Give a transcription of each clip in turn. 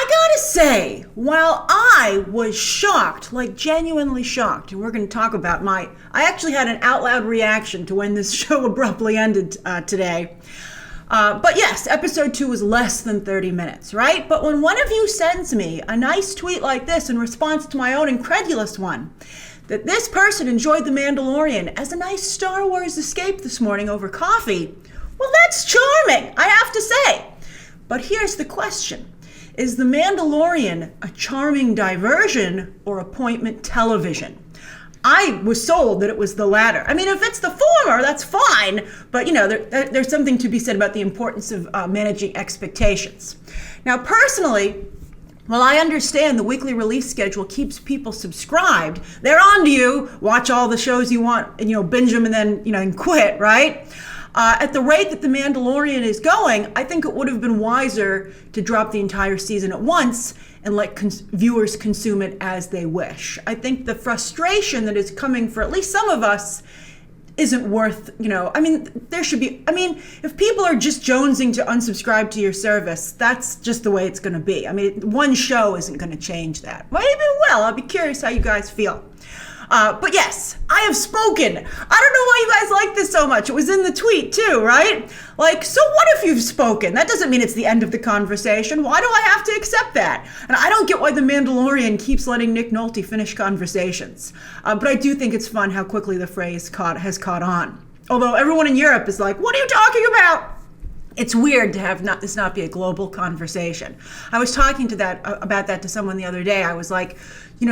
gotta say, while I was shocked, like genuinely shocked, and we're going to talk about I actually had an out loud reaction to when this show abruptly ended today. But yes, episode 2 was less than 30 minutes, right? But when one of you sends me a nice tweet like this in response to my own incredulous one, that this person enjoyed The Mandalorian as a nice Star Wars escape this morning over coffee, well, that's charming, I have to say. But here's the question. Is The Mandalorian a charming diversion or appointment television? I was sold that it was the latter. I mean, if it's the former, that's fine. But, there's something to be said about the importance of managing expectations. Now, personally, while I understand the weekly release schedule keeps people subscribed, they're on to you, watch all the shows you want, and, binge them and then, and quit, right? At the rate that The Mandalorian is going, I think it would have been wiser to drop the entire season at once and let viewers consume it as they wish. I think the frustration that is coming for at least some of us isn't worth, there should be, if people are just jonesing to unsubscribe to your service, that's just the way it's going to be. One show isn't going to change that. Maybe it will. I'll be curious how you guys feel. But yes, I have spoken. I don't know why you guys like this so much. It was in the tweet too, right? So what if you've spoken? That doesn't mean it's the end of the conversation. Why do I have to accept that? And I don't get why The Mandalorian keeps letting Nick Nolte finish conversations. But I do think it's fun how quickly the phrase has caught on. Although everyone in Europe is like, what are you talking about? It's weird to have this not be a global conversation. I was talking about that to someone the other day. I was like,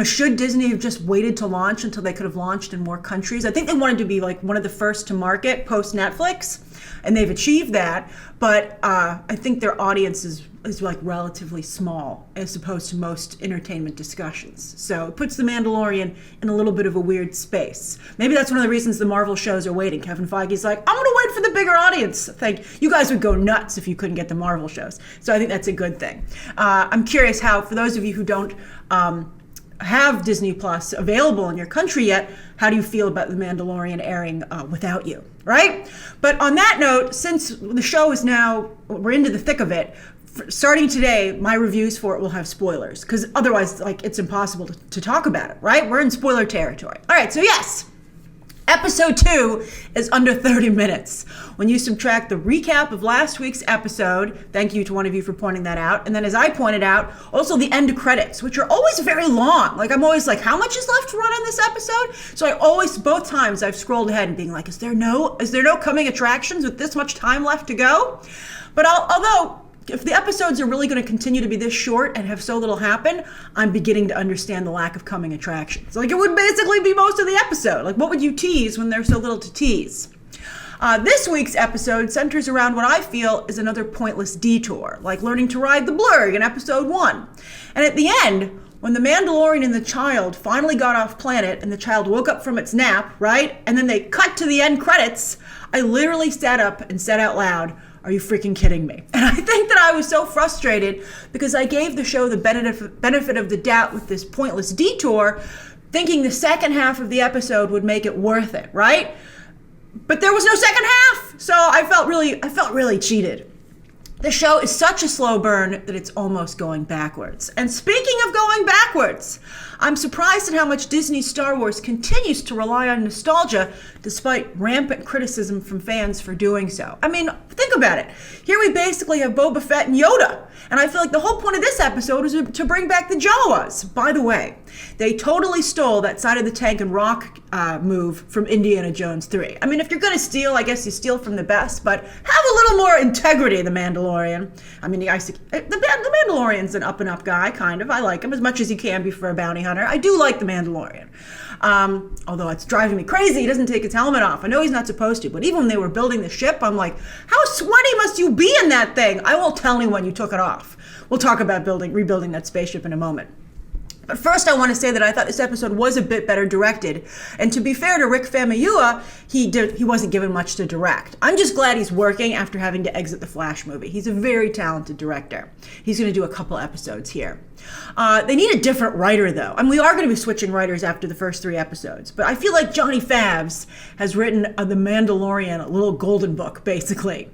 should Disney have just waited to launch until they could have launched in more countries? I think they wanted to be like one of the first to market post Netflix, and they've achieved that. But I think their audience is like relatively small as opposed to most entertainment discussions. So it puts The Mandalorian in a little bit of a weird space. Maybe that's one of the reasons the Marvel shows are waiting. Kevin Feige's like, I'm going to wait for the bigger audience. You guys would go nuts if you couldn't get the Marvel shows. So I think that's a good thing. I'm curious how, for those of you who don't have Disney Plus available in your country yet, how do you feel about The Mandalorian airing without you, right? But on that note, since the show is now, we're into the thick of it, starting today, my reviews for it will have spoilers, because otherwise, it's impossible to talk about it, right? We're in spoiler territory. All right, so yes, episode 2 is under 30 minutes. When you subtract the recap of last week's episode, thank you to one of you for pointing that out, and then as I pointed out, also the end credits, which are always very long. I'm always like, how much is left to run on this episode? So I always, both times, I've scrolled ahead and being like, is there no coming attractions with this much time left to go? But although, if the episodes are really going to continue to be this short and have so little happen, I'm beginning to understand the lack of coming attractions. It would basically be most of the episode. What would you tease when there's so little to tease? This week's episode centers around what I feel is another pointless detour, like learning to ride the blurg in episode 1. And at the end, when the Mandalorian and the child finally got off planet and the child woke up from its nap, right? And then they cut to the end credits, I literally sat up and said out loud, are you freaking kidding me? And I think that I was so frustrated because I gave the show the benefit of the doubt with this pointless detour, thinking the second half of the episode would make it worth it, right? But there was no second half, so I felt really cheated. The show is such a slow burn that it's almost going backwards. And speaking of going backwards, I'm surprised at how much Disney Star Wars continues to rely on nostalgia despite rampant criticism from fans for doing so. Think about it. Here we basically have Boba Fett and Yoda. And I feel like the whole point of this episode is to bring back the Jawas. By the way, they totally stole that side of the tank and rock move from Indiana Jones 3. If you're going to steal, I guess you steal from the best, but have a little more integrity, The Mandalorian. The Mandalorian's an up-and-up guy, kind of. I like him as much as he can be for a bounty hunter. I do like The Mandalorian. Although it's driving me crazy, he doesn't take his helmet off. I know he's not supposed to, but even when they were building the ship, I'm like, how sweaty must you be in that thing? I won't tell anyone you took it off. We'll talk about rebuilding that spaceship in a moment. But first, I want to say that I thought this episode was a bit better directed. And to be fair to Rick Famuyiwa, he wasn't given much to direct. I'm just glad he's working after having to exit the Flash movie. He's a very talented director. He's going to do a couple episodes here. They need a different writer, though. We are going to be switching writers after the first 3 episodes. But I feel like Johnny Favs has written The Mandalorian, a little golden book, basically.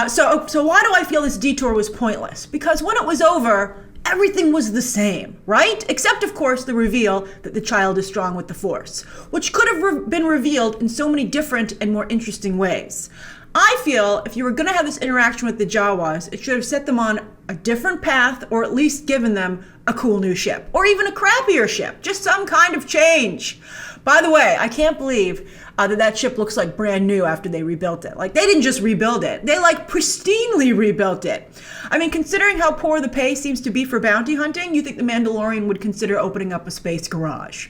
So why do I feel this detour was pointless? Because when it was over, everything was the same, right? Except, of course, the reveal that the child is strong with the Force, which could have been revealed in so many different and more interesting ways. I feel if you were going to have this interaction with the Jawas, it should have set them on a different path, or at least given them a cool new ship, or even a crappier ship, just some kind of change. By the way, I can't believe that ship looks like brand new after they rebuilt it. Like, they didn't just rebuild it, they like pristinely rebuilt it. I mean, considering how poor the pay seems to be for bounty hunting, you think the Mandalorian would consider opening up a space garage.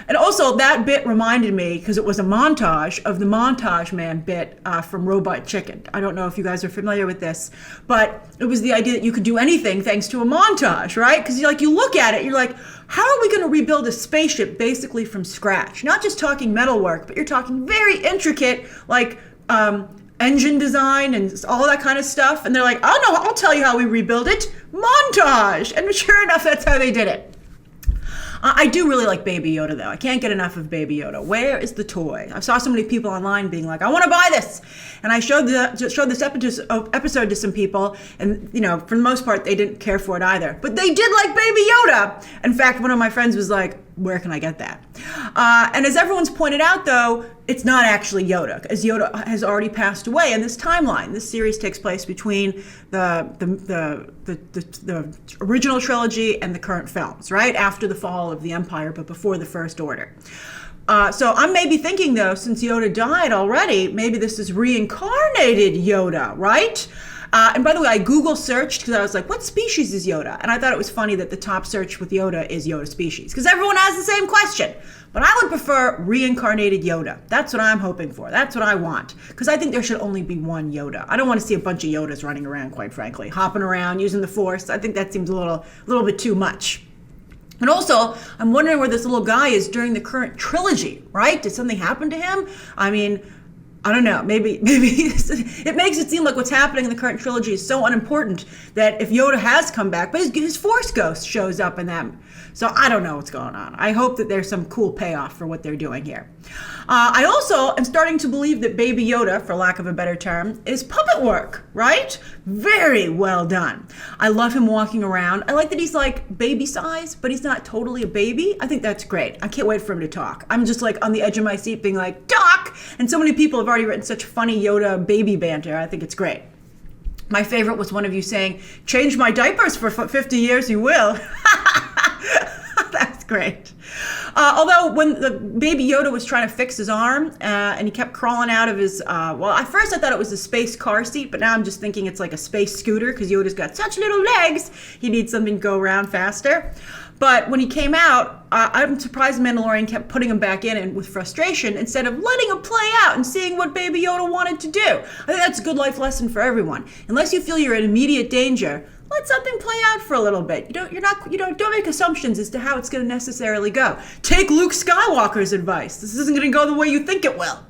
And also, that bit reminded me, because it was a montage, of the Montage Man bit from Robot Chicken. I don't know if you guys are familiar with this, but it was the idea that you could do anything thanks to a montage, right? Because you look at it, you're like, how are we going to rebuild a spaceship basically from scratch? Not just talking metalwork, but you're talking very intricate, like engine design and all that kind of stuff. And they're like, oh no, I'll tell you how we rebuild it. Montage! And sure enough, that's how they did it. I do really like Baby Yoda, though. I can't get enough of Baby Yoda. Where is the toy? I saw so many people online being like, I want to buy this. And I showed this episode to some people, and, for the most part, they didn't care for it either. But they did like Baby Yoda. In fact, one of my friends was like, where can I get that? And as everyone's pointed out, though, it's not actually Yoda, as Yoda has already passed away in this timeline. This series takes place between the original trilogy and the current films, right? After the fall of the Empire, but before the First Order. So I'm maybe thinking, though, since Yoda died already, maybe this is reincarnated Yoda, right? And by the way, I Google searched because I was like, what species is Yoda? And I thought it was funny that the top search with Yoda is Yoda species, because everyone has the same question. But I would prefer reincarnated Yoda. That's what I'm hoping for. That's what I want. Because I think there should only be one Yoda. I don't want to see a bunch of Yodas running around, quite frankly, hopping around, using the Force. I think that seems a little bit too much. And also, I'm wondering where this little guy is during the current trilogy, right? Did something happen to him? I mean, I don't know, maybe it makes it seem like what's happening in the current trilogy is so unimportant that if Yoda has come back, but his Force ghost shows up in them. So I don't know what's going on. I hope that there's some cool payoff for what they're doing here. I also am starting to believe that Baby Yoda, for lack of a better term, is puppet work, right? Very well done. I love him walking around. I like that he's like baby size, but he's not totally a baby. I think that's great. I can't wait for him to talk. I'm just like on the edge of my seat being like, talk! And so many people have already written such funny Yoda baby banter. I think it's great. My favorite was one of you saying, change my diapers for 50 years, you will. That's great. Although when the Baby Yoda was trying to fix his arm and he kept crawling out of his, at first I thought it was a space car seat, but now I'm just thinking it's like a space scooter because Yoda's got such little legs. He needs something to go around faster. But when he came out, I'm surprised Mandalorian kept putting him back in and with frustration instead of letting him play out and seeing what Baby Yoda wanted to do. I think that's a good life lesson for everyone. Unless you feel you're in immediate danger, let something play out for a little bit. Don't make assumptions as to how it's going to necessarily go. Take Luke Skywalker's advice. This isn't going to go the way you think it will.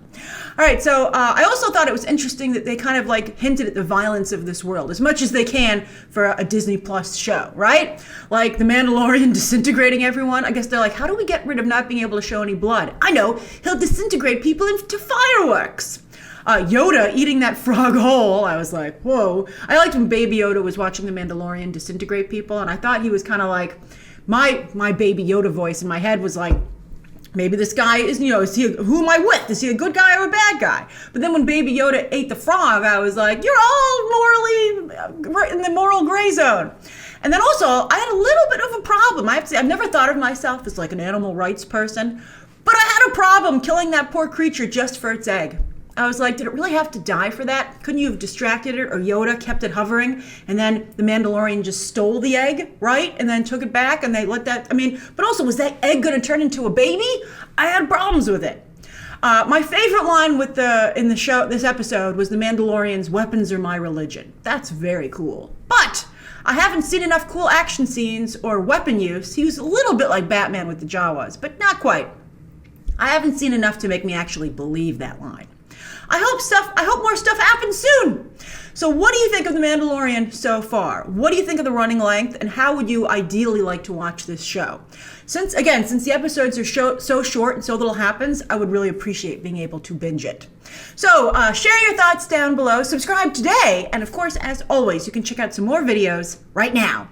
All right, so I also thought it was interesting that they kind of like hinted at the violence of this world as much as they can for a Disney Plus show, right? Like the Mandalorian disintegrating everyone. I guess they're like, how do we get rid of not being able to show any blood? I know, he'll disintegrate people into fireworks. Yoda eating that frog whole, I was like, whoa. I liked when Baby Yoda was watching the Mandalorian disintegrate people, and I thought he was kind of like, my Baby Yoda voice in my head was like, maybe this guy is, who am I with? Is he a good guy or a bad guy? But then when Baby Yoda ate the frog, I was like, you're all morally in the moral gray zone. And then also, I had a little bit of a problem. I have to say, I've never thought of myself as like an animal rights person, but I had a problem killing that poor creature just for its egg. I was like, did it really have to die for that? Couldn't you have distracted it, or Yoda kept it hovering and then the Mandalorian just stole the egg, right? And then took it back and they let that, but also was that egg going to turn into a baby? I had problems with it. My favorite line in the show, this episode, was the Mandalorian's weapons are my religion. That's very cool. But I haven't seen enough cool action scenes or weapon use. He was a little bit like Batman with the Jawas, but not quite. I haven't seen enough to make me actually believe that line. I hope more stuff happens soon. So what do you think of The Mandalorian so far? What do you think of the running length, and how would you ideally like to watch this show? Since the episodes are so short and so little happens, I would really appreciate being able to binge it. So share your thoughts down below, subscribe today, and of course, as always, you can check out some more videos right now.